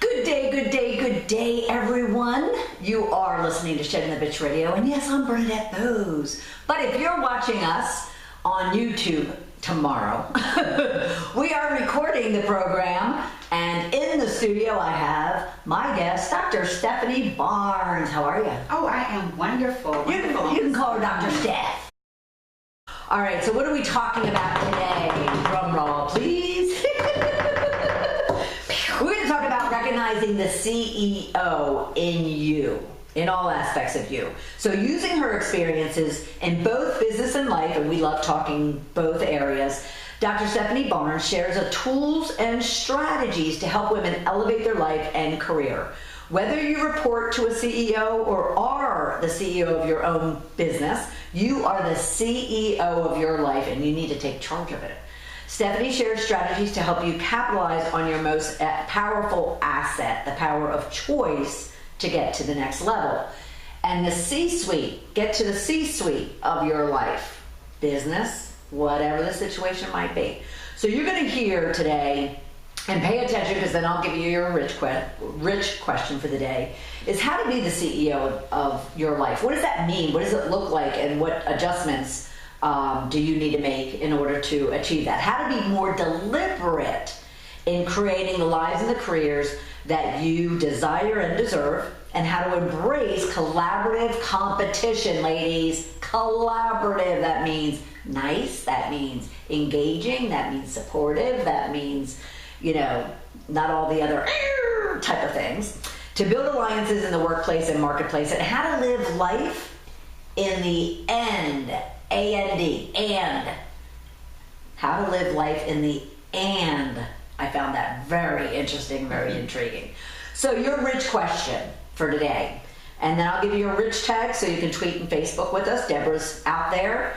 Good day, everyone. You are listening to Shedding the Bitch Radio, and yes, I'm Bernadette Boas. But if you're watching us on YouTube tomorrow, we are recording the program, and in the studio I have my guest, Dr. Stephanie Barnes. How are you? Oh, I am wonderful. You can call her Dr. Steph. All right, so what are we talking about today? Drum roll, please. We're going to talk about recognizing the CEO in you, in all aspects of you. So using her experiences in both business and life, and we love talking both areas, Dr. Stephanie Barnes shares the tools and strategies to help women elevate their life and career. Whether you report to a CEO or are the CEO of your own business, you are the CEO of your life and you need to take charge of it. Stephanie shares strategies to help you capitalize on your most powerful asset, the power of choice, to get to the next level. And the C-suite, get to the C-suite of your life, business, whatever the situation might be. So you're going to hear today, and pay attention because then I'll give you your rich question for the day, is how to be the CEO of your life. What does that mean? What does it look like? And what adjustments do you need to make in order to achieve that? How to be more deliberate in creating the lives and the careers that you desire and deserve, and how to embrace collaborative competition, ladies. Collaborative, that means nice, that means engaging, that means supportive, that means, you know, not all the other type of things. To build alliances in the workplace and marketplace, and how to live life in the end. A-N-D, and. How to live life in the and. I found that very interesting, very intriguing. So your rich question for today, and then I'll give you a rich tag so you can tweet and Facebook with us. Deborah's out there.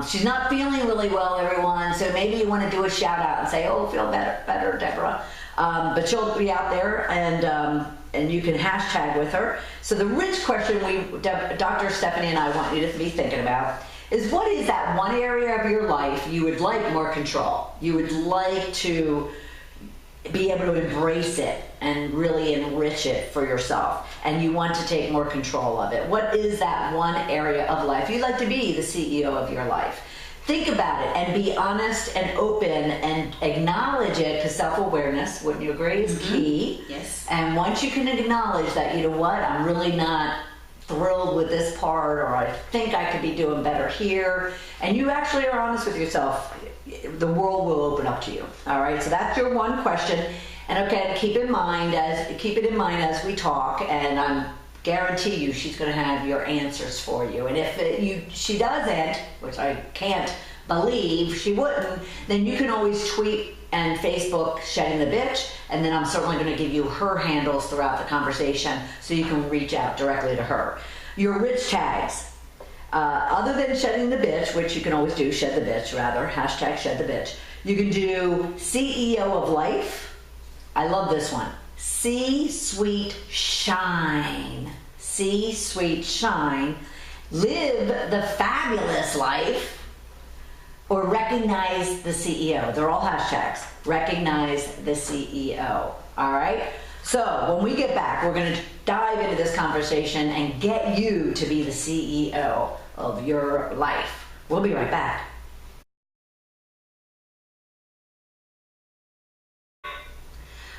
She's not feeling really well, everyone, so maybe you want to do a shout out and say, oh, feel better, Deborah. But she'll be out there, and you can hashtag with her. So the rich question Dr. Stephanie and I want you to be thinking about is, what is that one area of your life you would like more control? You would like to be able to embrace it and really enrich it for yourself, and you want to take more control of it. What is that one area of life you'd like to be the CEO of your life? Think about it and be honest and open and acknowledge it, because self-awareness, wouldn't you agree, is key? Yes. And once you can acknowledge that, you know what, I'm really not thrilled with this part, or I think I could be doing better here, and you actually are honest with yourself, the world will open up to you. All right, so that's your one question. And okay, keep it in mind as we talk, and I guarantee you she's going to have your answers for you. And if she doesn't, which I can't believe she wouldn't, then you can always tweet and Facebook Shedding the Bitch, and then I'm certainly going to give you her handles throughout the conversation so you can reach out directly to her. Your rich tags, other than Shedding the Bitch, which you can always do, Shed the Bitch rather, hashtag Shed the Bitch, you can do CEO of Life. I love this one. C-Suite Shine. C-Suite Shine. Live the fabulous life. Or recognize the CEO. They're all hashtags. Recognize the CEO. All right? So when we get back, we're going to dive into this conversation and get you to be the CEO of your life. We'll be right back.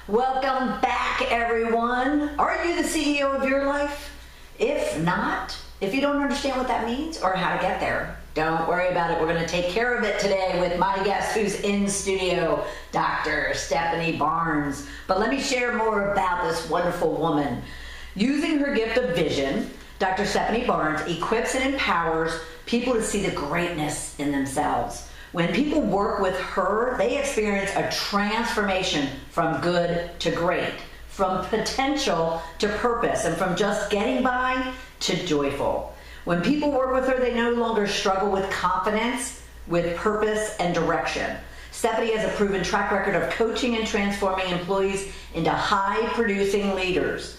Welcome back, everyone. Are you the CEO of your life? If not, if you don't understand what that means or how to get there, don't worry about it. We're going to take care of it today with my guest who's in studio, Dr. Stephanie Barnes. But let me share more about this wonderful woman. Using her gift of vision, Dr. Stephanie Barnes equips and empowers people to see the greatness in themselves. When people work with her, they experience a transformation from good to great, from potential to purpose, and from just getting by to joyful. When people work with her, they no longer struggle with confidence, with purpose and direction. Stephanie has a proven track record of coaching and transforming employees into high-producing leaders.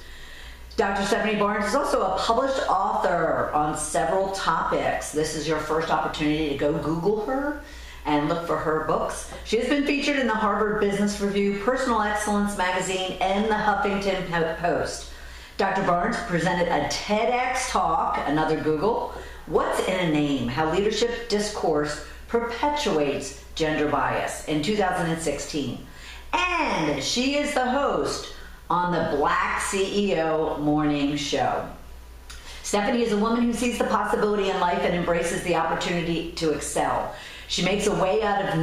Dr. Stephanie Barnes is also a published author on several topics. This is your first opportunity to go Google her and look for her books. She has been featured in the Harvard Business Review, Personal Excellence Magazine, and the Huffington Post. Dr. Barnes presented a TEDx talk, another Google, What's in a Name? How Leadership Discourse Perpetuates Gender Bias in 2016. And she is the host on the Black CEO Morning Show. Stephanie is a woman who sees the possibility in life and embraces the opportunity to excel. She makes a way out of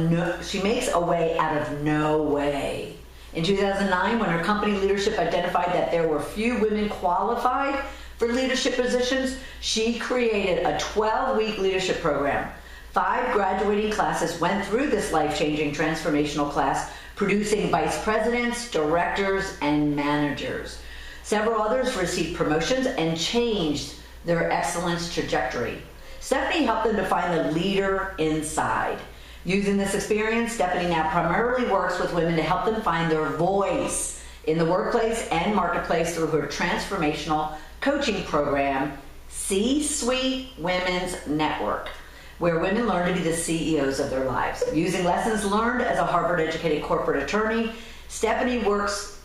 no way. In 2009, when her company leadership identified that there were few women qualified for leadership positions, she created a 12-week leadership program. 5 graduating classes went through this life-changing transformational class, producing vice presidents, directors, and managers. Several others received promotions and changed their excellence trajectory. Stephanie helped them to find the leader inside. Using this experience, Stephanie now primarily works with women to help them find their voice in the workplace and marketplace through her transformational coaching program, C-Suite Women's Network, where women learn to be the CEOs of their lives. Using lessons learned as a Harvard-educated corporate attorney, Stephanie works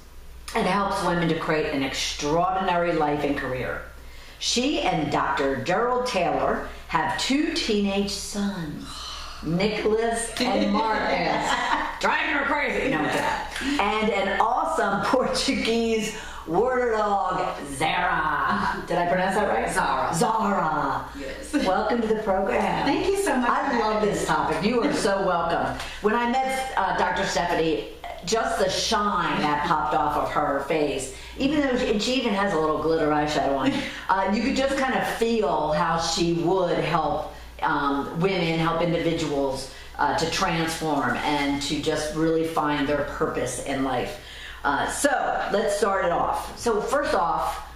and helps women to create an extraordinary life and career. She and Dr. Gerald Taylor have 2 teenage sons, Nicholas and Marcus, driving her crazy, and an awesome Portuguese water dog, Zara. Did I pronounce that right? Zara. Yes. Welcome to the program. Thank you so much. I love this topic. You are so welcome. When I met Dr. Stephanie, just the shine that popped off of her face, even though she even has a little glitter eyeshadow on, you could just kind of feel how she would help women, help individuals to transform and to just really find their purpose in life. So let's start it off. So first off,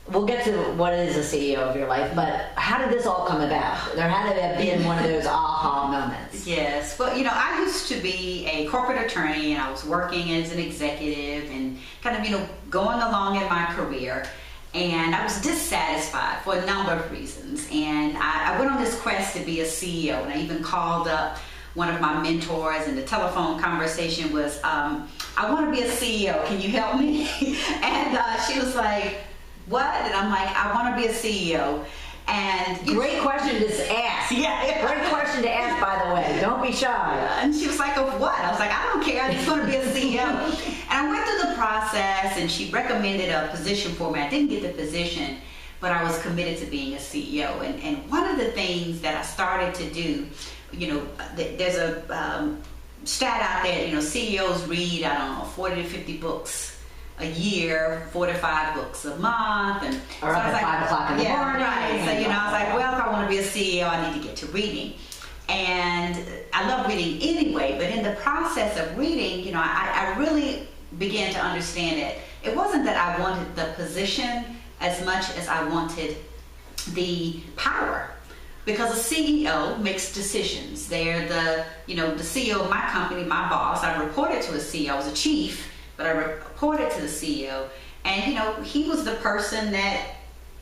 we'll get to what is a CEO of your life, but how did this all come about? There had to have been one of those aha moments. Yes. Well, I used to be a corporate attorney, and I was working as an executive and kind of, going along in my career. And I was dissatisfied for a number of reasons. And I went on this quest to be a CEO, and I even called up one of my mentors, and the telephone conversation was, I want to be a CEO. Can you help me? And she was like, what? And I'm like, I want to be a CEO. And great question to ask. Yeah. Great question to ask, by the way. Don't be shy. And she was like, of what? I was like, I don't care. I just want to be a CEO. And I went through the process, and she recommended a position for me. I didn't get the position, but I was committed to being a CEO. And one of the things that I started to do, there's a stat out there, CEOs read, 40 to 50 books a year, 4 to 5 books a month, and or up at 5 o'clock in the morning. Right. So I was like, well, if I want to be a CEO, I need to get to reading, and I love reading anyway. But in the process of reading, I really began to understand it. It wasn't that I wanted the position as much as I wanted the power. Because a CEO makes decisions. They're the CEO of my company, my boss. I reported to a CEO. I was a chief, but I reported to the CEO, and he was the person that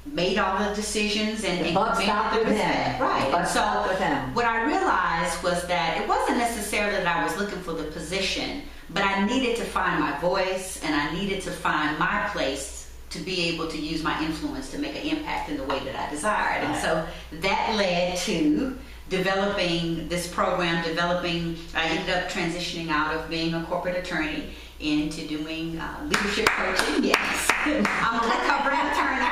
made all the decisions and the buck stopped with him. Right. The buck stopped with him. What I realized was that it wasn't necessarily that I was looking for the position, but I needed to find my voice, and I needed to find my place to be able to use my influence to make an impact in the way that I desired. And so that led to developing this program, I ended up transitioning out of being a corporate attorney into doing leadership coaching. Yes, I'm a recovering attorney.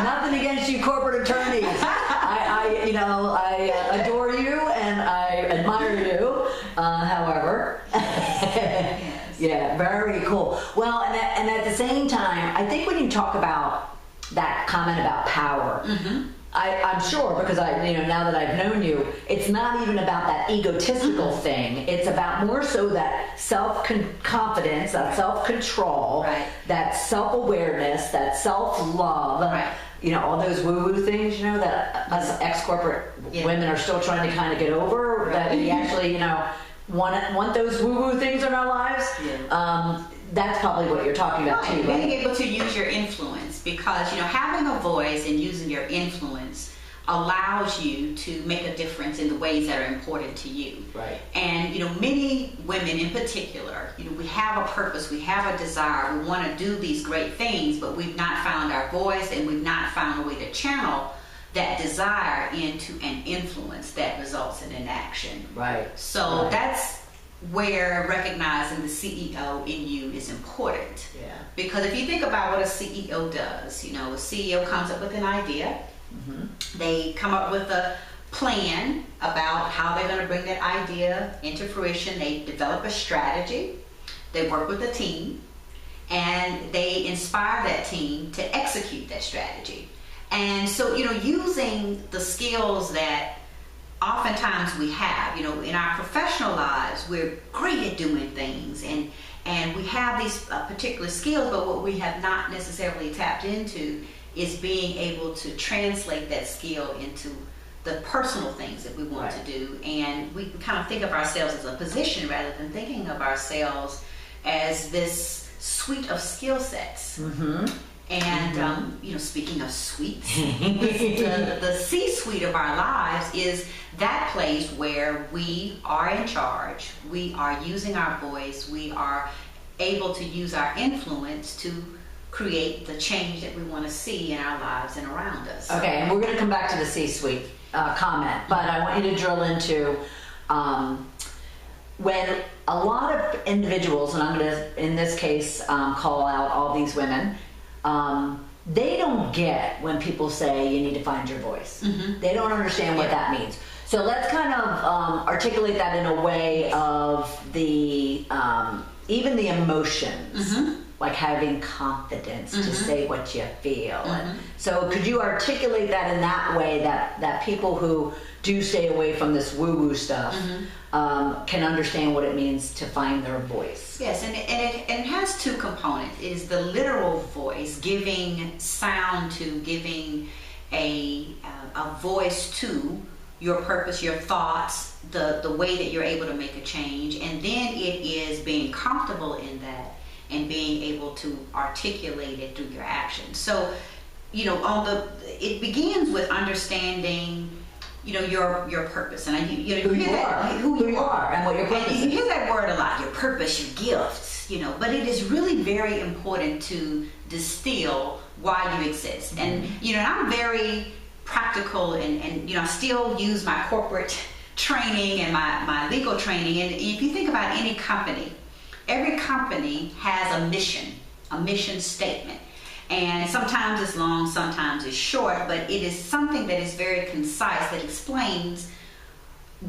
Nothing against you corporate attorneys. I adore you and I admire you. However, Yes. Yeah, very cool. Well, and at the same time, I think when you talk about that comment about power, Mm-hmm. I'm sure, because now that I've known you, it's not even about that egotistical thing. It's about more so that self-confidence, that self-control, Right. that self-awareness, that self-love. Right. All those woo-woo things, that us ex-corporate women are still trying to kind of get over, that we actually, want those woo-woo things in our lives. Yeah. That's probably what you're talking about too, Being right? able to use your influence, because having a voice and using your influence allows you to make a difference in the ways that are important to you. Right. And many women in particular, we have a purpose, we have a desire, we want to do these great things, but we've not found our voice, and we've not found a way to channel that desire into an influence that results in an action. Right. So that's where recognizing the CEO in you is important. Yeah. Because if you think about what a CEO does, a CEO comes up with an idea. They come up with a plan about how they're going to bring that idea into fruition. They develop a strategy. They work with a team, and they inspire that team to execute that strategy. And so, using the skills that oftentimes we have, in our professional lives, we're great at doing things, and we have these particular skills, but what we have not necessarily tapped into is being able to translate that skill into the personal things that we want to do. And we kind of think of ourselves as a position rather than thinking of ourselves as this suite of skill sets. And speaking of suites, the C-suite of our lives is that place where we are in charge, we are using our voice, we are able to use our influence to create the change that we want to see in our lives and around us. Okay, and we're going to come back to the C-suite comment, but I want you to drill into when a lot of individuals, and I'm going to, in this case, call out all these women, they don't get when people say you need to find your voice. They don't understand what that means. So let's kind of articulate that in a way of the even the emotions, like having confidence to say what you feel. And so could you articulate that in that way that people who do stay away from this woo-woo stuff can understand what it means to find their voice? Yes, and it has two components. It is the literal voice, giving sound to, giving a voice to your purpose, your thoughts, the way that you're able to make a change. And then it is being comfortable in that and being able to articulate it through your actions. So, it begins with understanding, your purpose, and who you are, and what your purpose is. You hear that word a lot, your purpose, your gifts, but it is really very important to distill why you exist. And I'm very practical, and I still use my corporate training and my legal training. And if you think about any company, every company has a mission statement. And sometimes it's long, sometimes it's short, but it is something that is very concise, that explains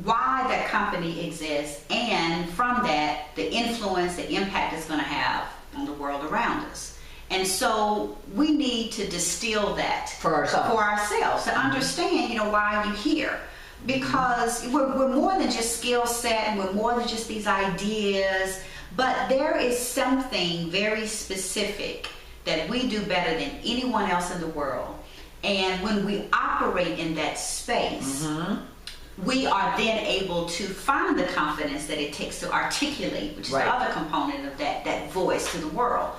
why that company exists, and from that, the influence, the impact it's going to have on the world around us. And so we need to distill that for ourselves to understand, why you're here. Because we're more than just skill set, and we're more than just these ideas, but there is something very specific that we do better than anyone else in the world. And when we operate in that space, we are then able to find the confidence that it takes to articulate, which is the other component of that voice to the world.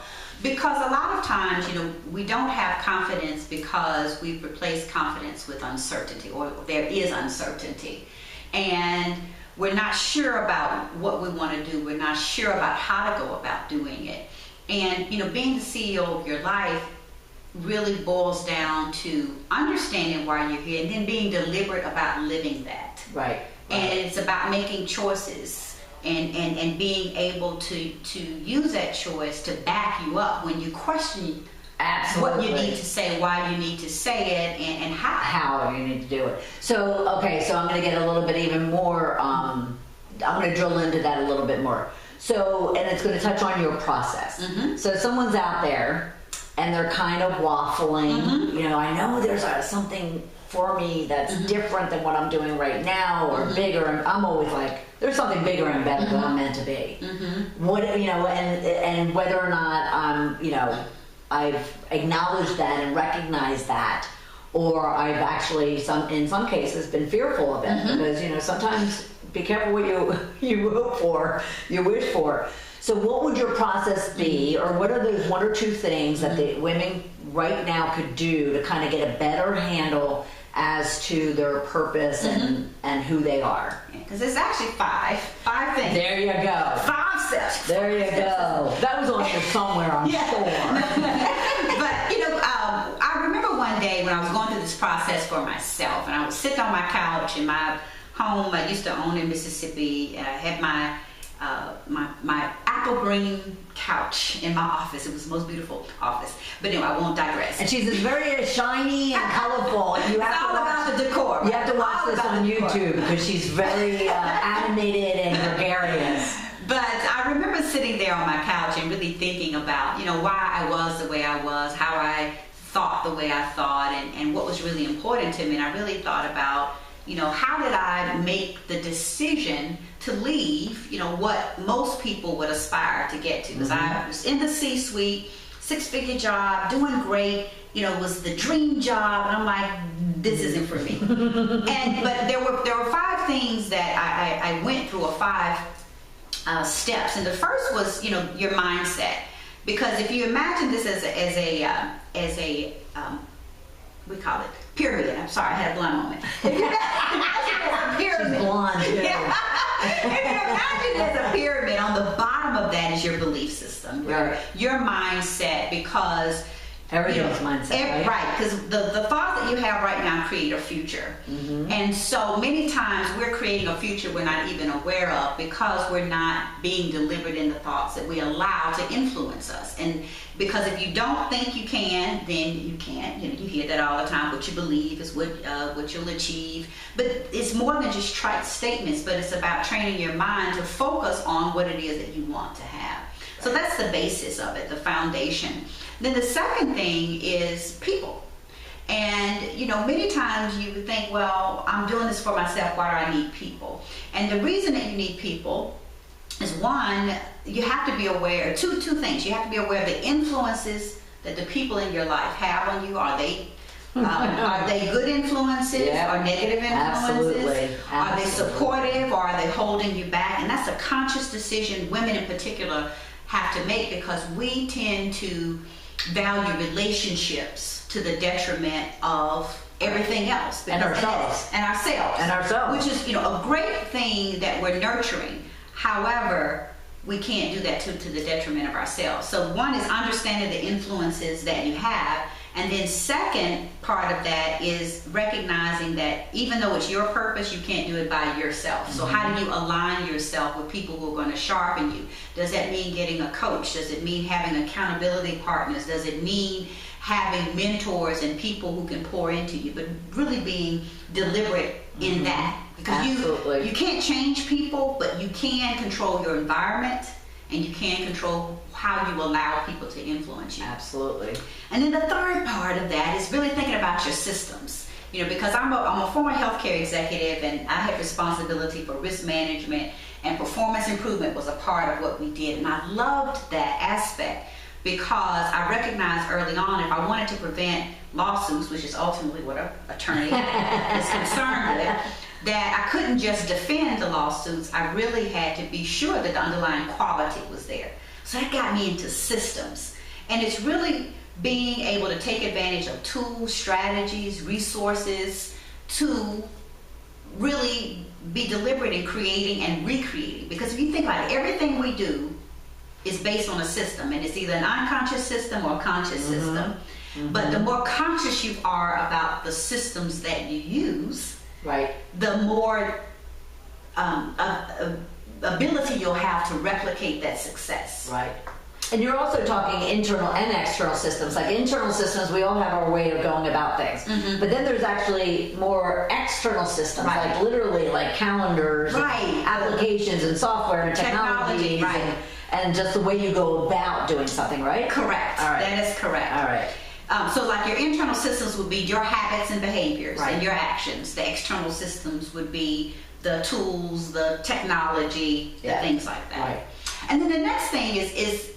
Because a lot of times, we don't have confidence because we've replaced confidence with uncertainty, or there is uncertainty. And we're not sure about what we want to do. We're not sure about how to go about doing it. And, being the CEO of your life really boils down to understanding why you're here, and then being deliberate about living that. Right. And it's about making choices and being able to use that choice to back you up when you question what you need to say, why you need to say it, and how you need to do it. So, okay, so I'm going to get a little bit even more, I'm going to drill into that a little bit more. So, and it's going to touch on your process. So someone's out there and they're kind of waffling, I know there's something for me that's different than what I'm doing right now, or bigger, and I'm always like, there's something bigger and better than I'm meant to be. What, and whether or not I'm, I've acknowledged that and recognized that, or I've actually in some cases been fearful of it, because sometimes be careful what you hope for, you wish for. So what would your process be, or what are those one or two things that the women right now could do to kind of get a better handle as to their purpose and who they are. Because it's actually five things. There you go. 5 steps. There you go. That was on there somewhere, I'm sure. But, I remember one day when I was going through this process for myself, and I was sitting on my couch in my home I used to own in Mississippi, and I had my apple green couch in my office. It was the most beautiful office. But anyway, I won't digress. And she's very shiny and colorful. You have to watch the decor. You have to watch this on YouTube because she's very animated and gregarious. But I remember sitting there on my couch and really thinking about, why I was the way I was, how I thought the way I thought, and what was really important to me. And I really thought about, how did I make the decision to leave, what most people would aspire to get to? Because I was in the C-suite, 6-figure job, doing great, it was the dream job, and I'm like, this isn't for me. But there were 5 things that I went through, or 5 steps, and the first was, your mindset. Because if you imagine this as a we call it pyramid. I'm sorry, I had a blind moment. If you imagine it as a pyramid. She's blonde, too. Yeah. If you imagine it as a pyramid, on the bottom of that is your belief system, your mindset, because everything's mindset, right? Because the thoughts that you have right now create a future, and so many times we're creating a future we're not even aware of because we're not being deliberate in the thoughts that we allow to influence us. And because if you don't think you can, then you can't. You hear that all the time. What you believe is what you'll achieve. But it's more than just trite statements. But it's about training your mind to focus on what it is that you want to have. So that's the basis of it, the foundation. Then the second thing is people. And, many times you would think, well, I'm doing this for myself. Why do I need people? And the reason that you need people is, one, you have to be aware, two things. You have to be aware of the influences that the people in your life have on you. Are they good influences or negative influences? Absolutely. Are they supportive or are they holding you back? And that's a conscious decision women in particular have to make, because we tend to value relationships to the detriment of everything else. And ourselves. Which is, a great thing that we're nurturing. However, we can't do that to the detriment of ourselves. So one is understanding the influences that you have. And then second part of that is recognizing that even though it's your purpose, you can't do it by yourself. So how do you align yourself with people who are going to sharpen you? Does that mean getting a coach? Does it mean having accountability partners? Does it mean having mentors and people who can pour into you? But really being deliberate in that. Because you can't change people, but you can control your environment, and you can control how you allow people to influence you. Absolutely. And then the third part of that is really thinking about your systems. Because I'm a former healthcare executive, and I had responsibility for risk management, and performance improvement was a part of what we did. And I loved that aspect because I recognized early on, if I wanted to prevent lawsuits, which is ultimately what an attorney is concerned with, that I couldn't just defend the lawsuits. I really had to be sure that the underlying quality was there. So that got me into systems. And it's really being able to take advantage of tools, strategies, resources to really be deliberate in creating and recreating. Because if you think about it, everything we do is based on a system, and it's either an unconscious system or a conscious system. But the more conscious you are about the systems that you use, the more ability you'll have to replicate that success. And you're also talking internal and external systems. Like internal systems, we all have our way of going about things. But then there's actually more external systems, like literally like calendars, and applications and software and technologies, and just the way you go about doing something, right? Correct. All right. That is correct. All right. So like your internal systems would be your habits and behaviors and your actions. The external systems would be the tools, the technology, the things like that. And then the next thing is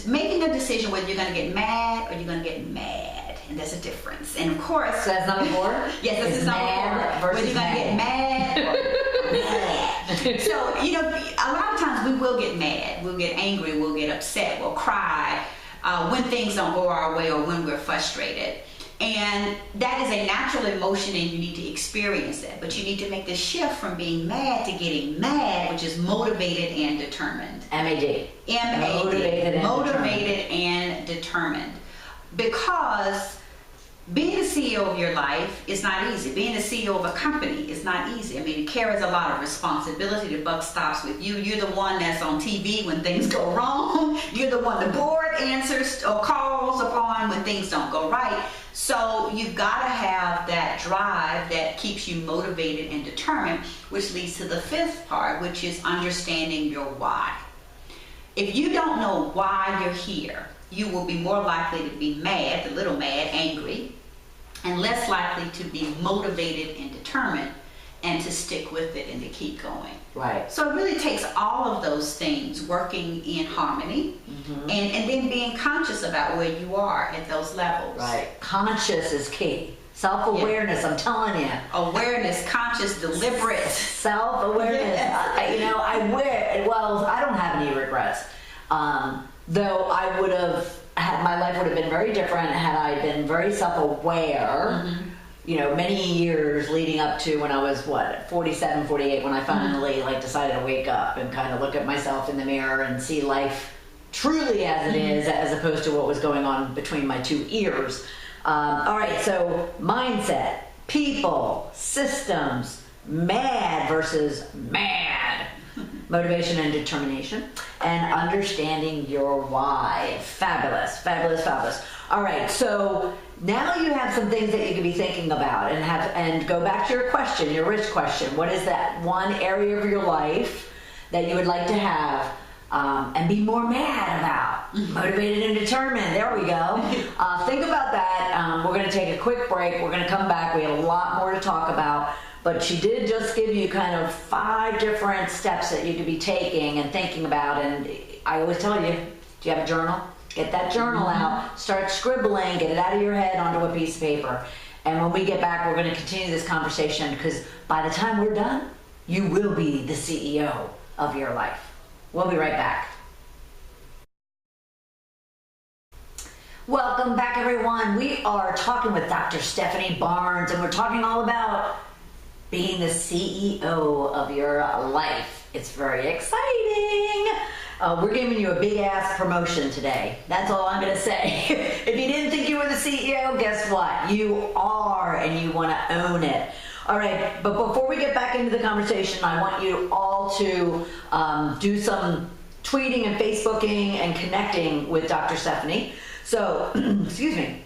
making a decision whether you're going to get mad or you're going to get mad. And there's a difference. And of course... So that's number 4? Yes, this is number 4. Whether you're going to get mad or mad. So, a lot of times we will get mad. We'll get angry. We'll get upset. We'll cry when things don't go our way or when we're frustrated. And that is a natural emotion and you need to experience that. But you need to make the shift from being mad to getting mad, which is motivated and determined. M-A-D. M-A-D. Motivated and determined. Because being the CEO of your life is not easy. Being the CEO of a company is not easy. I mean, it carries a lot of responsibility. The buck stops with you. You're the one that's on TV when things go wrong. You're the one the board answers or calls upon when things don't go right. So you've got to have that drive that keeps you motivated and determined, which leads to the fifth part, which is understanding your why. If you don't know why you're here, you will be more likely to be mad, a little mad, angry, and less likely to be motivated and determined and to stick with it and to keep going. Right. So it really takes all of those things working in harmony, and then being conscious about where you are at those levels. Right. Conscious is key. Self-awareness, I'm telling you. Awareness, conscious, deliberate. Self-awareness. Yes. I don't have any regrets. Though I would have, my life would have been very different had I been very self-aware, many years leading up to when I was, 47, 48, when I finally decided to wake up and kind of look at myself in the mirror and see life truly as it is, as opposed to what was going on between my two ears. All right, so mindset, people, systems, mad versus mad. Motivation and determination, and understanding your why. Fabulous, fabulous, fabulous. All right, so now you have some things that you can be thinking about, and go back to your question, your rich question. What is that one area of your life that you would like to have and be more mad about? Motivated and determined. There we go. Think about that. We're going to take a quick break. We're going to come back. We have a lot more to talk about. But she did just give you kind of 5 different steps that you could be taking and thinking about. And I always tell you, do you have a journal? Get that journal out. Start scribbling. Get it out of your head onto a piece of paper. And when we get back, we're going to continue this conversation, because by the time we're done, you will be the CEO of your life. We'll be right back. Welcome back, everyone. We are talking with Dr. Stephanie Barnes, and we're talking all about being the CEO of your life. It's very exciting. We're giving you a big ass promotion today. That's all I'm going to say. If you didn't think you were the CEO, guess what? You are, and you want to own it. All right, but before we get back into the conversation, I want you all to do some tweeting and Facebooking and connecting with Dr. Stephanie. So, excuse me.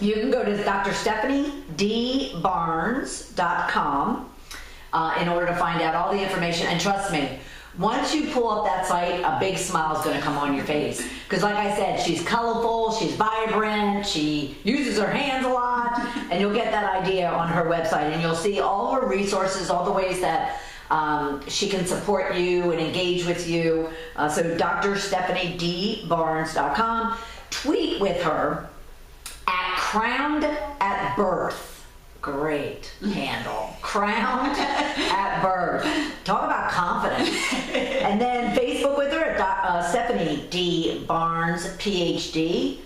You can go to drstephaniedbarnes.com in order to find out all the information. And trust me, once you pull up that site, a big smile is going to come on your face. Because like I said, she's colorful, she's vibrant, she uses her hands a lot, and you'll get that idea on her website. And you'll see all her resources, all the ways that she can support you and engage with you. So drstephaniedbarnes.com. Tweet with her at Crowned at Birth. Great handle. Crowned at Birth. Talk about confidence. And then Facebook with her at Stephanie D. Barnes, PhD.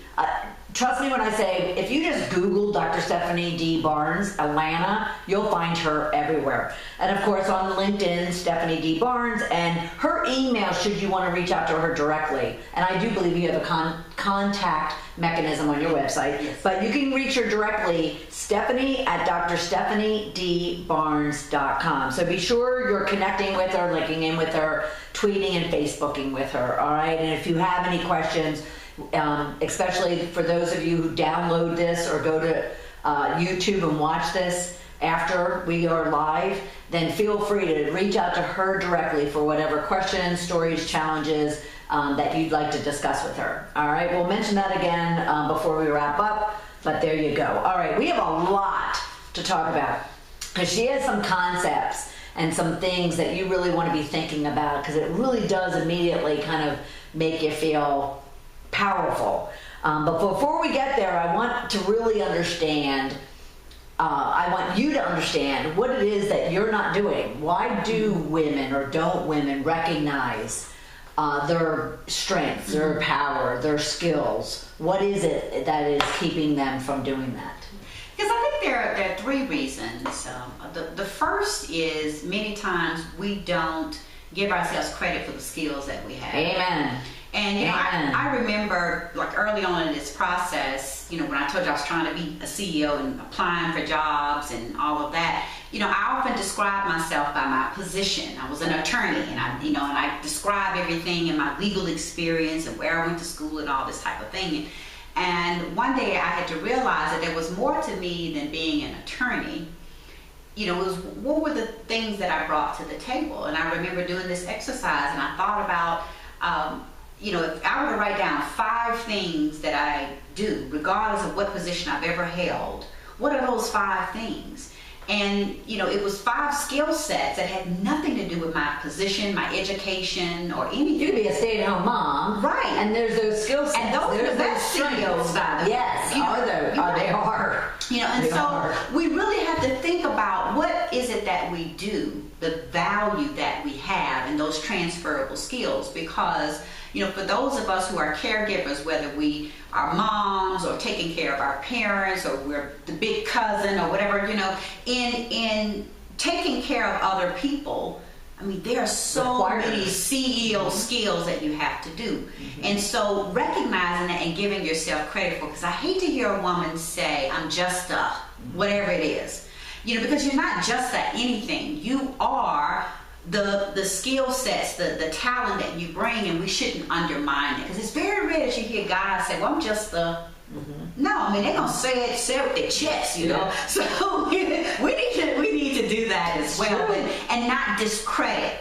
Trust me when I say, if you just Google Dr. Stephanie D. Barnes, Atlanta, you'll find her everywhere. And of course on LinkedIn, Stephanie D. Barnes, and her email should you want to reach out to her directly. And I do believe you have a contact mechanism on your website. Yes. But you can reach her directly, Stephanie at drstephaniedbarnes.com. So be sure you're connecting with her, linking in with her, tweeting and Facebooking with her, all right? And if you have any questions, especially for those of you who download this or go to YouTube and watch this after we are live, then feel free to reach out to her directly for whatever questions, stories, challenges that you'd like to discuss with her. All right, we'll mention that again before we wrap up, but there you go. All right, we have a lot to talk about because she has some concepts and some things that you really want to be thinking about, because it really does immediately kind of make you feel powerful. But before we get there, I want to really understand, I want you to understand what it is that you're not doing. Why do women or don't women recognize their strengths, their power, their skills? What is it that is keeping them from doing that? there are three reasons. The first is many times we don't give ourselves credit for the skills that we have. Amen. And you know, I remember like early on in this process, you know, when I told you I was trying to be a CEO and applying for jobs and all of that, you know, I often described myself by my position. I was an attorney, and I describe everything in my legal experience and where I went to school and all this type of thing. And one day I had to realize that there was more to me than being an attorney. You know, it was what were the things that I brought to the table. And I remember doing this exercise, and I thought about, you know, if I were to write down 5 things that I do, regardless of what position I've ever held, what are those 5 things? And, you know, it was 5 skill sets that had nothing to do with my position, my education, or anything. You could be a stay-at-home mom. Right. And there's those skill sets. And those are the best CEOs, by the way. Yes, you know, they are. You know, and so we really have to think about what is it that we do, the value that we have, and those transferable skills. Because, you know, for those of us who are caregivers, whether we are moms or taking care of our parents or we're the big cousin or whatever, you know, in taking care of other people, I mean, there are so many CEO skills that you have to do. Mm-hmm. And so recognizing that and giving yourself credit for, because I hate to hear a woman say, I'm just a, whatever it is. You know, because you're not just at anything. You are the skill sets, the talent that you bring, and we shouldn't undermine it. Because it's very rare that you hear guys say, well, I'm just the... Mm-hmm. No, I mean, they're going to say it with their chest, you know. So we need to do that as well, and not discredit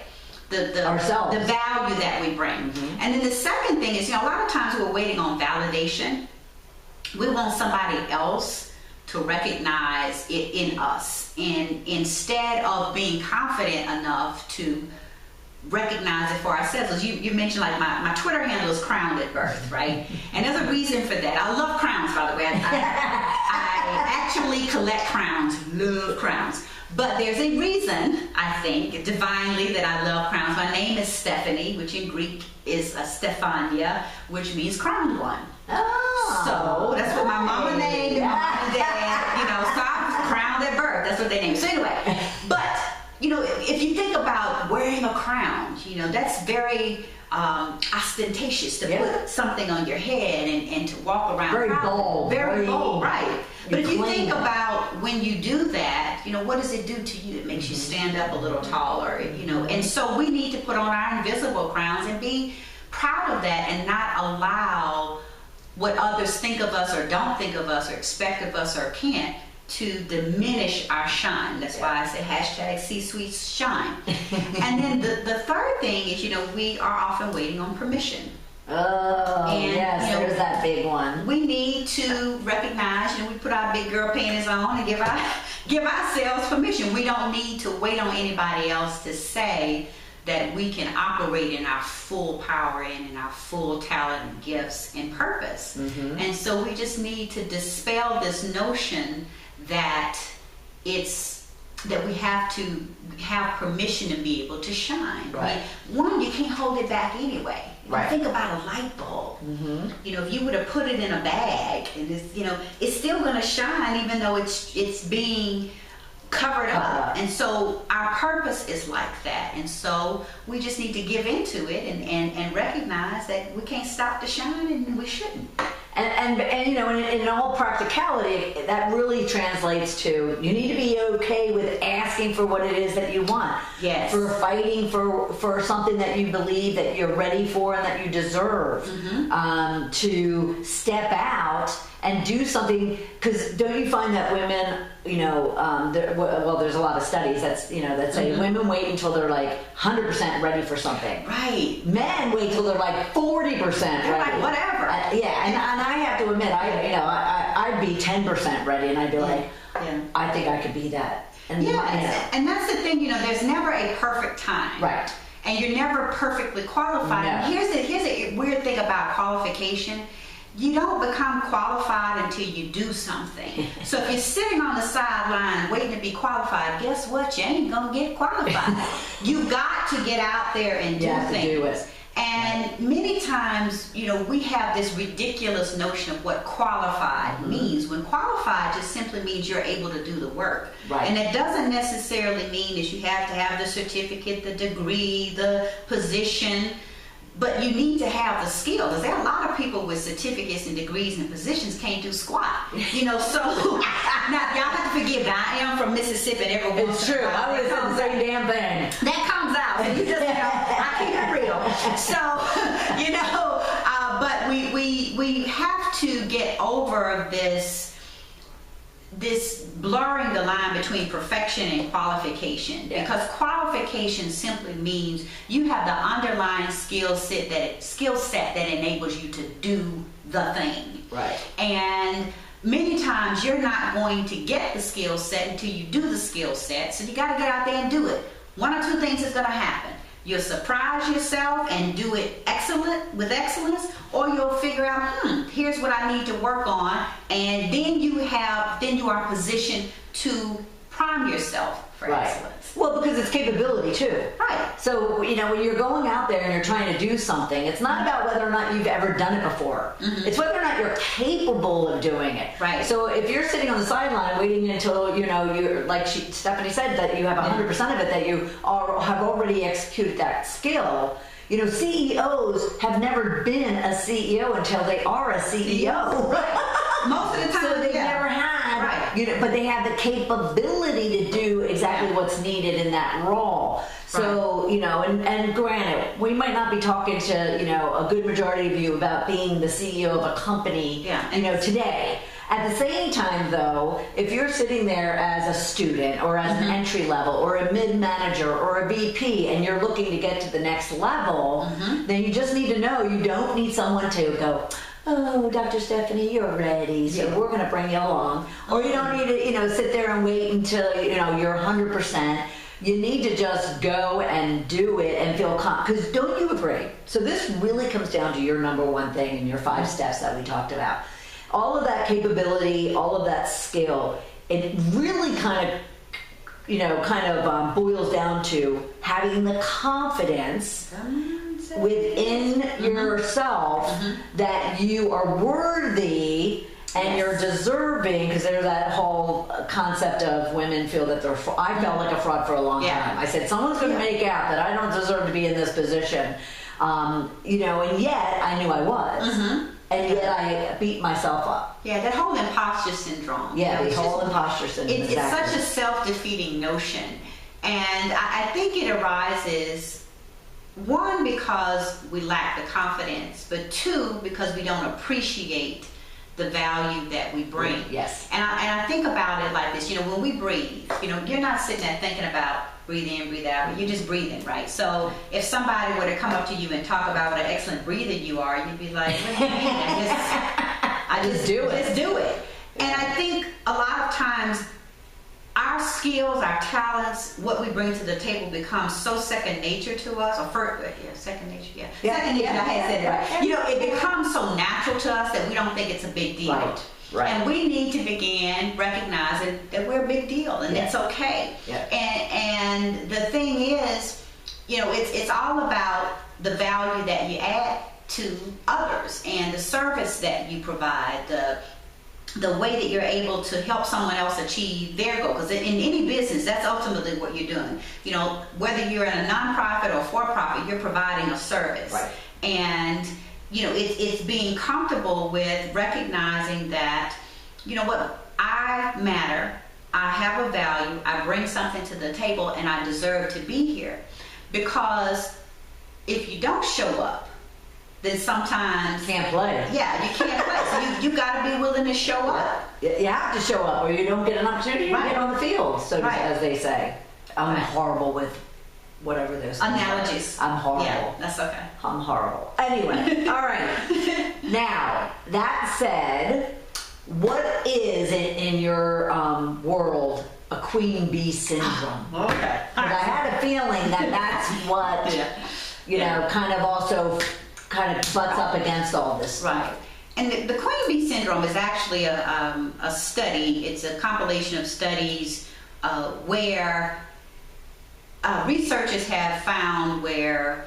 ourselves, the value that we bring. Mm-hmm. And then the second thing is, you know, a lot of times we're waiting on validation. We want somebody else to recognize it in us, and instead of being confident enough to recognize it for ourselves. As you mentioned, like my Twitter handle is Crowned at Birth, right? And there's a reason for that. I love crowns, by the way. I actually collect crowns, love crowns. But there's a reason, I think, divinely, that I love crowns. My name is Stephanie, which in Greek is Stefania, which means crowned one. Oh, so that's what my mama named and my mom and dad, you know, so I was crowned at birth. That's what they named. So anyway, but, you know, if you think about wearing a crown, you know, that's very ostentatious to put something on your head and to walk around. Very bold. Very bold, right. But if you think about when you do that, you know, what does it do to you? It makes you stand up a little taller, you know. And so we need to put on our invisible crowns and be proud of that and not allow what others think of us or don't think of us or expect of us or can't to diminish our shine. That's why I say hashtag C-Suite shine. And then the third thing is, you know, we are often waiting on permission. Oh, and, yes, you know, there's that big one. We need to recognize, you know, we put our big girl panties on and give ourselves permission. We don't need to wait on anybody else to say that we can operate in our full power and in our full talent and gifts and purpose. Mm-hmm. And so we just need to dispel this notion that we have to have permission to be able to shine. Right. I mean, one, you can't hold it back anyway. Right. Think about a light bulb. Mm-hmm. You know, if you were to put it in a bag, and it's, you know, it's still going to shine even though it's being covered up. And so our purpose is like that. And so we just need to give into it and recognize that we can't stop the shine, and we shouldn't. And you know, in all practicality, that really translates to you need to be okay with asking for what it is that you want. Yes. For fighting for something that you believe that you're ready for and that you deserve. Mm-hmm. To step out and do something, because don't you find that women, you know, there's a lot of studies that say mm-hmm. women wait until they're like 100% ready for something. Right. Men wait till they're like 40% ready. They're like, whatever. And I have to admit, I'd be 10% ready, and I'd be like, I think I could be that. And and that's the thing, you know, there's never a perfect time. Right. And you're never perfectly qualified. No. Here's a weird thing about qualification. You don't become qualified until you do something. So if you're sitting on the sideline waiting to be qualified, guess what? You ain't gonna get qualified. You got to get out there and do things. And many times, you know, we have this ridiculous notion of what qualified means, when qualified just simply means you're able to do the work. Right. And it doesn't necessarily mean that you have to have the certificate, the degree, the position, but you need to have the skill, because there are a lot of people with certificates and degrees and positions can't do squat. You know, so now y'all have to forgive me. I am from Mississippi, and every once It's in a true. while I would have said the same damn thing. that comes out. So you just, you know, I keep it real. So, you know, but we have to get over this blurring the line between perfection and qualification, because qualification simply means you have the underlying skill set that enables you to do the thing. Right. And many times you're not going to get the skill set until you do the skill set, so you got to get out there and do it. One or two things is going to happen. You'll surprise yourself and do it with excellence, or you'll figure out, here's what I need to work on, and then you are positioned to prime yourself for excellence. Well, because it's capability too. Right. So, you know, when you're going out there and you're trying to do something, it's not about whether or not you've ever done it before. It's whether or not you're capable of doing it. Right. So if you're sitting on the sideline waiting until, you know, you're, like Stephanie said, that you have 100% of it, that you have already executed that skill. You know, CEOs have never been a CEO until they are a CEO. Most of the time, so they never had, you know, but they have the capability to do exactly what's needed in that role. So, you know, and granted, we might not be talking to, you know, a good majority of you about being the CEO of a company, you know, today. At the same time, though, if you're sitting there as a student or as an entry level or a mid-manager or a VP and you're looking to get to the next level, then you just need to know you don't need someone to go, oh, Dr. Stephanie, you're ready, so we're going to bring you along. Or you don't need to, you know, sit there and wait until, you know, you're 100%. You need to just go and do it and feel confident. Because don't you agree? So this really comes down to your number one thing in your 5 steps that we talked about. All of that capability, all of that skill, it really kind of boils down to having the confidence within yourself that you are worthy and you're deserving, because there's that whole concept of women feel that they're, I felt like a fraud for a long time. I said, someone's going to make out that I don't deserve to be in this position. You know, and yet I knew I was. And yet I beat myself up. Yeah, that whole imposter syndrome. Yeah, the whole imposter syndrome. It's such a self-defeating notion. And I think it arises, one, because we lack the confidence, but two, because we don't appreciate the value that we bring. Yes. And I think about it like this, you know, when we breathe, you know, you're not sitting there thinking about breathe in, breathe out, you're just breathing, right? So if somebody were to come up to you and talk about what an excellent breather you are, you'd be like, what do you mean? I just do it. Just do it. And I think a lot of times our skills, our talents, what we bring to the table becomes so second nature to us, or second nature, second nature, I had said that. You know, it becomes so natural to us that we don't think it's a big deal. Right. And we need to begin recognizing that we're a big deal, and it's okay. And the thing is, you know, it's all about the value that you add to others and the service that you provide, the way that you're able to help someone else achieve their goal. Because in any business, that's ultimately what you're doing. You know, whether you're in a nonprofit or for-profit, you're providing a service. And you know, it's being comfortable with recognizing that, you know what, I matter, I have a value, I bring something to the table, and I deserve to be here. Because if you don't show up, then sometimes can't play. Yeah, you can't play. So you got to be willing to show up. You have to show up, or you don't get an opportunity to get on the field. So as they say, I'm horrible with whatever those analogies. I'm horrible. Yeah, that's okay. I'm horrible. Anyway, all right. Now that said, what is in your world a queen bee syndrome? Okay. Because I had a feeling that that's what you know, kind of butts up against all this. Right. And the queen bee syndrome is actually a study. It's a compilation of studies where researchers have found where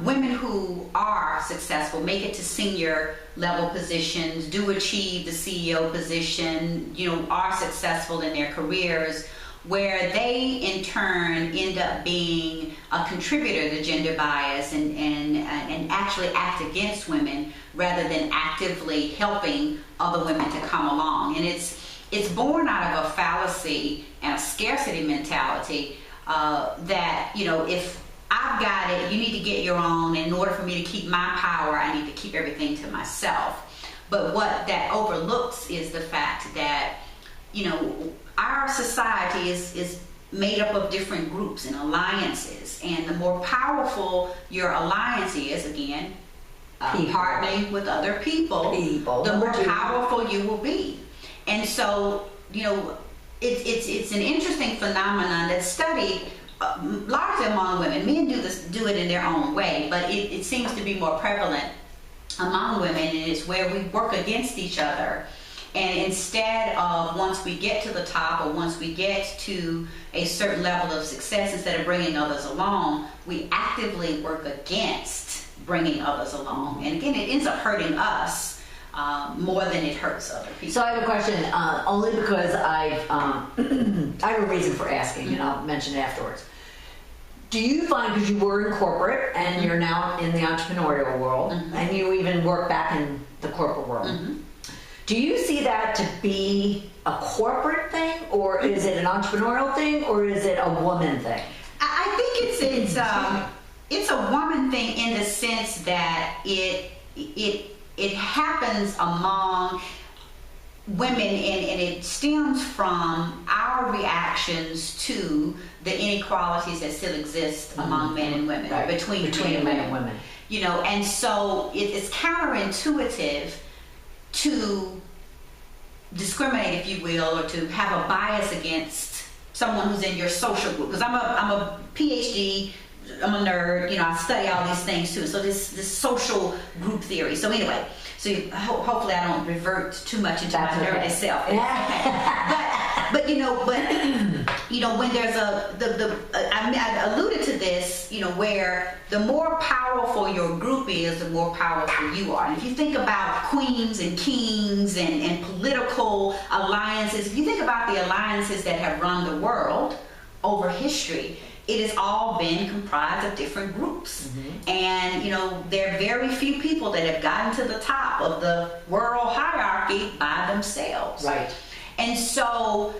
women who are successful, make it to senior level positions, do achieve the CEO position, are successful in their careers, where they in turn end up being a contributor to gender bias and actually act against women rather than actively helping other women to come along. And it's born out of a fallacy and a scarcity mentality that, if I've got it, you need to get your own. In order for me to keep my power, I need to keep everything to myself. But what that overlooks is the fact that, our society is made up of different groups and alliances. And the more powerful your alliance is, again, partnering with other people, the more powerful you will be. And so, it's an interesting phenomenon that's studied largely among women. Men do it in their own way, but it seems to be more prevalent among women, and it's where we work against each other. And instead of, once we get to the top or once we get to a certain level of success, instead of bringing others along, we actively work against bringing others along. And again, it ends up hurting us more than it hurts other people. So I have a question, only because I have a reason for asking, and I'll mention it afterwards. Do you find, because you were in corporate and you're now in the entrepreneurial world, and you even work back in the corporate world, do you see that to be a corporate thing, or is it an entrepreneurial thing, or is it a woman thing? I think it's a woman thing in the sense that it happens among women, and it stems from our reactions to the inequalities that still exist among men and women, right. between men and women. And so it's counterintuitive to discriminate, if you will, or to have a bias against someone who's in your social group. Because I'm a PhD, I'm a nerd, I study all these things too. So this social group theory. So anyway, hopefully I don't revert too much into my nerdy self. But when there's I alluded to this, where the more powerful your group is, the more powerful you are. And if you think about queens and kings and political alliances, if you think about the alliances that have run the world over history, it has all been comprised of different groups. And, there are very few people that have gotten to the top of the world hierarchy by themselves. Right. And so,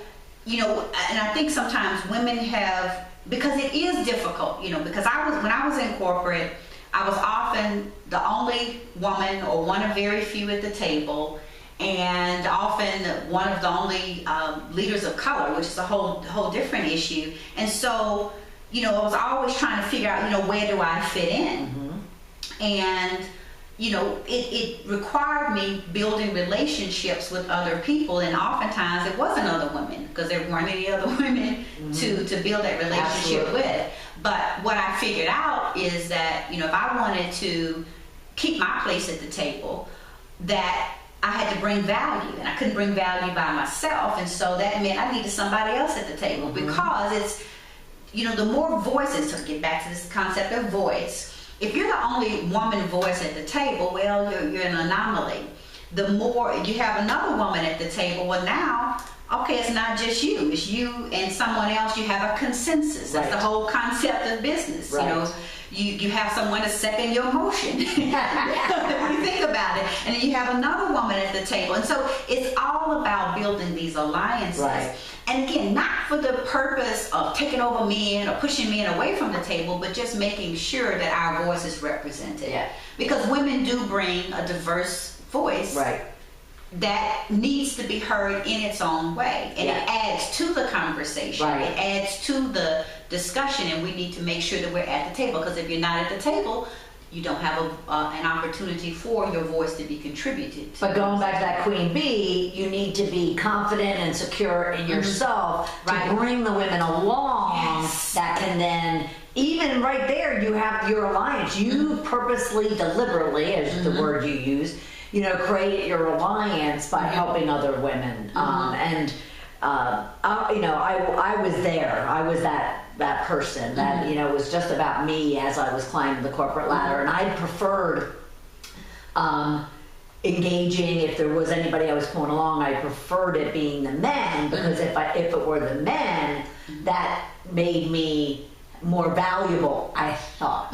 and I think sometimes women have, because it is difficult, because when I was in corporate, I was often the only woman or one of very few at the table, and often one of the only leaders of color, which is a whole different issue. And so, I was always trying to figure out, where do I fit in? And, it required me building relationships with other people, and oftentimes it wasn't other women, because there weren't any other women to build that relationship with. But what I figured out is that, if I wanted to keep my place at the table, that I had to bring value, and I couldn't bring value by myself, and so that meant I needed somebody else at the table, because it's, the more voices, to get back to this concept of voice, if you're the only woman voice at the table, well, you're an anomaly. The more you have another woman at the table, well, now, okay, it's not just you, it's you and someone else. You have a consensus. That's the whole concept of business. Right. You have someone to second your motion. When you think about it. And then you have another woman at the table. And so it's all about building these alliances. Right. And again, not for the purpose of taking over men or pushing men away from the table, but just making sure that our voice is represented. Yeah. Because women do bring a diverse voice. Right. That needs to be heard in its own way, and it adds to the conversation. Right. It adds to the discussion, and we need to make sure that we're at the table, because if you're not at the table, you don't have an opportunity for your voice to be contributed to. But going back to that queen bee, you need to be confident and secure in yourself to bring the women along that can then, even right there, you have your alliance. You purposely, deliberately, as the word you use, create your alliance by helping other women. I was there. I was that that person that, you know, was just about me as I was climbing the corporate ladder. And I preferred engaging, if there was anybody I was pulling along, I preferred it being the men, because if it were the men, that made me more valuable, I thought.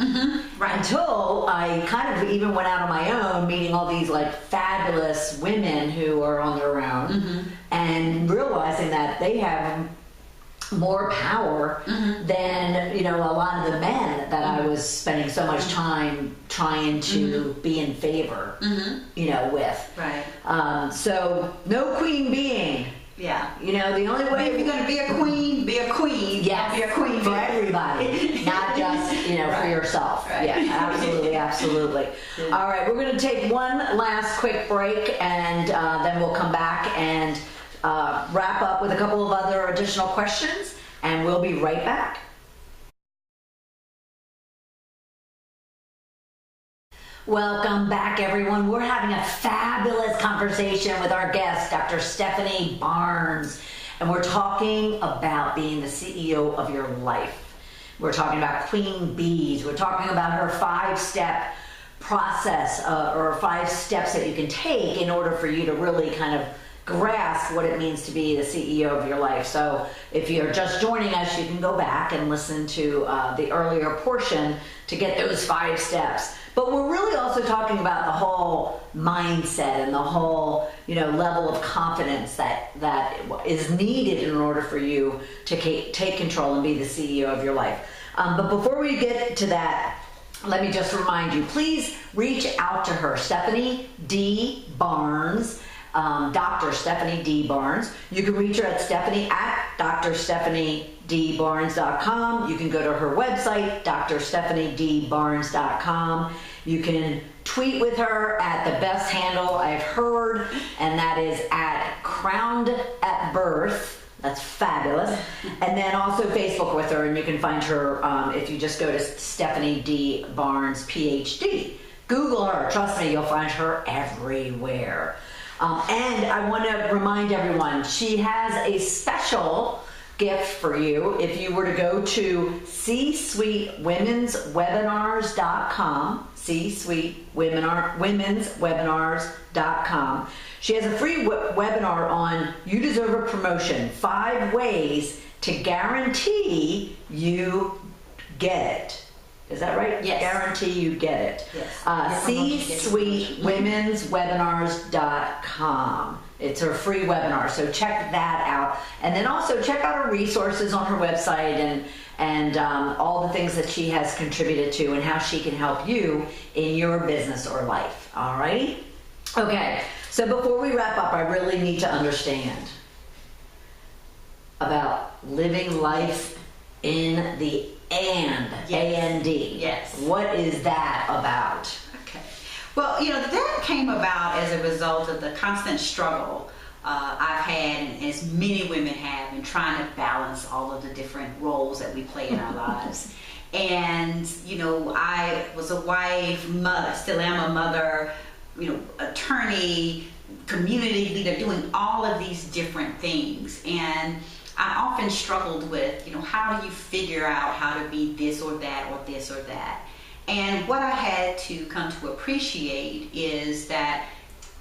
Right. Until I kind of even went out on my own, meeting all these like fabulous women who are on their own, and realizing that they have more power than, you know, a lot of the men that I was spending so much time trying to be in favor, you know, with. Right. So no queen being. Yeah. You know, the only way if you're going to be a queen, be a queen. Yes, be a queen for everybody, not just, you know, for yourself. Right. Yeah, absolutely, absolutely. All right, we're going to take one last quick break, and then we'll come back and wrap up with a couple of other additional questions, and we'll be right back. Welcome back, everyone. We're having a fabulous conversation with our guest, Dr. Stephanie Barnes, and we're talking about being the CEO of your life. We're talking about Queen Bees. We're talking about her 5-step process, or 5 steps that you can take in order for you to really kind of grasp what it means to be the CEO of your life. So if you're just joining us, you can go back and listen to the earlier portion to get those 5 steps. But we're really also talking about the whole mindset and the whole, you know, level of confidence that is needed in order for you to take control and be the CEO of your life. But before we get to that, let me just remind you, please reach out to her, Stephanie D. Barnes, Dr. Stephanie D. Barnes. You can reach her at drstephaniedbarnes.com. You can go to her website, drstephaniedbarnes.com. You can tweet with her at the best handle I've heard, and that is at Crowned at Birth. That's fabulous. And then also Facebook with her, and you can find her if you just go to Stephanie D. Barnes, PhD. Google her. Trust me, you'll find her everywhere. And I want to remind everyone, she has a special gift for you. If you were to go to c-suitewomenswebinars.com, c-suitewomenswebinars.com. She has a free webinar on You Deserve a Promotion, 5 ways to guarantee you get it. Is that right? Yes. Guarantee you get it. Yes. c-suitewomenswebinars.com. It's her free webinar, so check that out. And then also check out her resources on her website and all the things that she has contributed to and how she can help you in your business or life. All right? Okay, so before we wrap up, I really need to understand about living life in the and, A-N-D. Yes. What is that about? Okay. Well, you know, that came about as a result of the constant struggle I've had, and as many women have, in trying to balance all of the different roles that we play in our lives. And, you know, I was a wife, mother, still am a mother, you know, attorney, community leader, doing all of these different things. And I often struggled with, you know, how do you figure out how to be this or that or this or that? And what I had to come to appreciate is that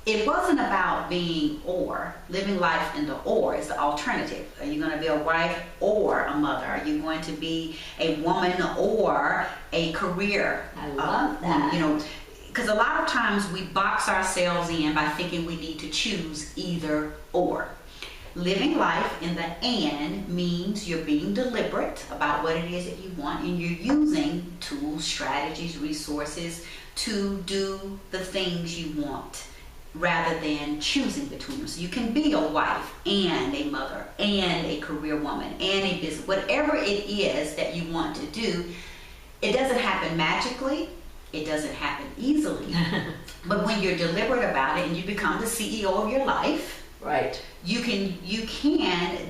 it wasn't about being or. Living life in the or is the alternative. Are you going to be a wife or a mother? Are you going to be a woman or a career? I love that. You know, because a lot of times we box ourselves in by thinking we need to choose either or. Living life in the and means you're being deliberate about what it is that you want, and you're using tools, strategies, resources to do the things you want rather than choosing between them. So you can be a wife and a mother and a career woman and a business, whatever it is that you want to do. It doesn't happen magically. It doesn't happen easily. But when you're deliberate about it and you become the CEO of your life, right, you can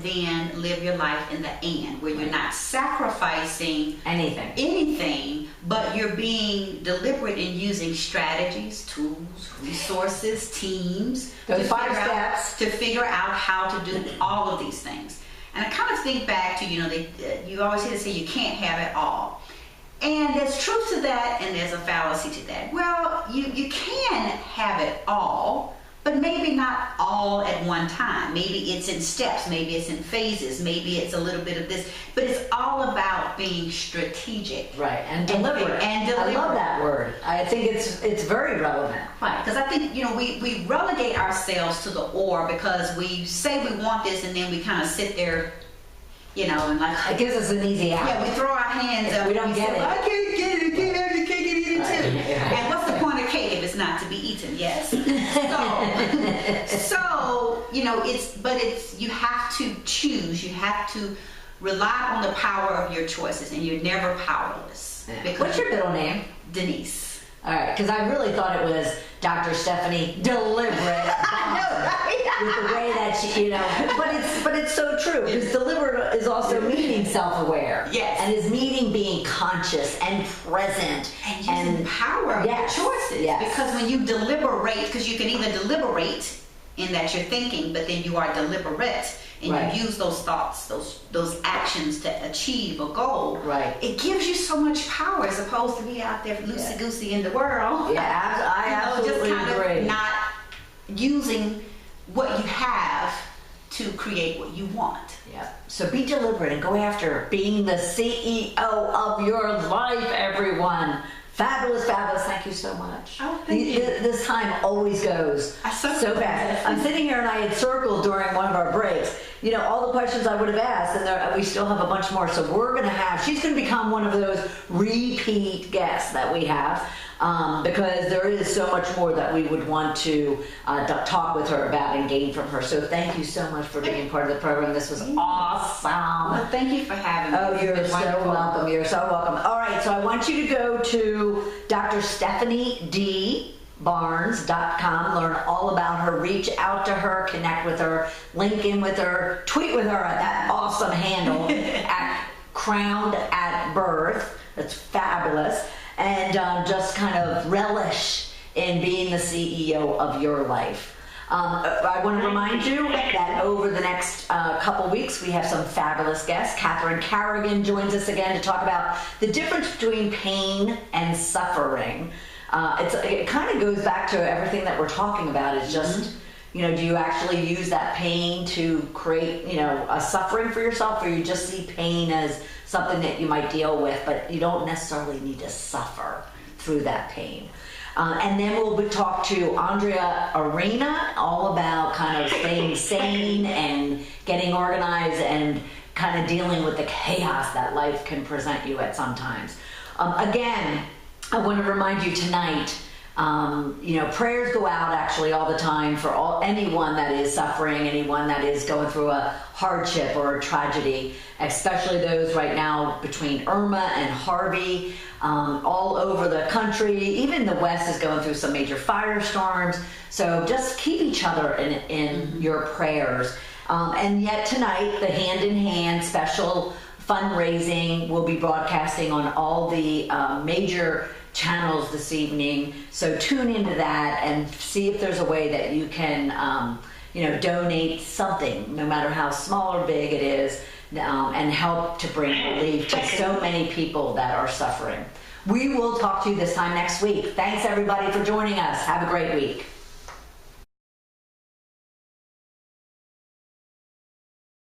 then live your life in the and, where you're not sacrificing anything, but you're being deliberate in using strategies, tools, resources, teams, those 5 steps to figure out how to do all of these things. And I kind of think back to, you always hear to say you can't have it all. And there's truth to that, and there's a fallacy to that. Well, you can have it all, but maybe not all at one time. Maybe it's in steps, maybe it's in phases, maybe it's a little bit of this, but it's all about being strategic. Right, and deliberate. I love that word. I think it's very relevant. Right, because I think, we relegate ourselves to the or, because we say we want this and then we kind of sit there, and like... It gives us an easy out. Yeah, we throw our hands up. We don't get it. I can't get it, you can't get it either too. Right. And what's the point of cake if it's not to be eaten? Yes. So you have to choose. You have to rely on the power of your choices, and you're never powerless. Yeah. What's your middle name? Denise. All right, because I really thought it was Dr. Stephanie Deliberate. I know, right? With the way that she, but it's so true, because deliberate is also meaning self-aware. Yes. And is meaning being conscious and present. And using power of your choices. Yes. Because when you deliberate, because you can either deliberate in that you're thinking, but then you are deliberate, and right. you use those thoughts, those actions to achieve a goal. Right. It gives you so much power as opposed to be out there loosey-goosey in the world. Yeah, I absolutely just kind agree. of not using what you have to create what you want. Yeah. So be deliberate and go after being the CEO of your life, everyone. Fabulous, fabulous. Thank you so much. Oh, thank you. This time always goes so fast. I'm sitting here and I had circled during one of our breaks, all the questions I would have asked, and we still have a bunch more. So she's going to become one of those repeat guests that we have, because there is so much more that we would want to talk with her about and gain from her. So thank you so much for being part of the program. This was awesome. Well, thank you for having me. Oh, you're so welcome. You're so welcome. All right, so I want you to go to Dr. Stephanie D. Barnes.com, learn all about her, reach out to her, connect with her, link in with her, tweet with her at that awesome handle at Crowned at Birth. That's fabulous. And just kind of relish in being the CEO of your life. I want to remind you that over the next couple weeks, we have some fabulous guests. Catherine Carrigan joins us again to talk about the difference between pain and suffering. It kind of goes back to everything that we're talking about. It's just, do you actually use that pain to create, a suffering for yourself, or you just see pain as something that you might deal with, but you don't necessarily need to suffer through that pain. And then we'll talk to Andrea Arena all about kind of staying sane and getting organized and kind of dealing with the chaos that life can present you at sometimes. Again, I want to remind you tonight, prayers go out actually all the time for anyone that is suffering, anyone that is going through a hardship or a tragedy, especially those right now between Irma and Harvey, all over the country. Even the West is going through some major firestorms. So just keep each other in your prayers. And yet tonight, the Hand in Hand special fundraising will be broadcasting on all the major channels this evening. So tune into that and see if there's a way that you can, donate something, no matter how small or big it is, and help to bring relief to so many people that are suffering. We will talk to you this time next week. Thanks everybody for joining us. Have a great week.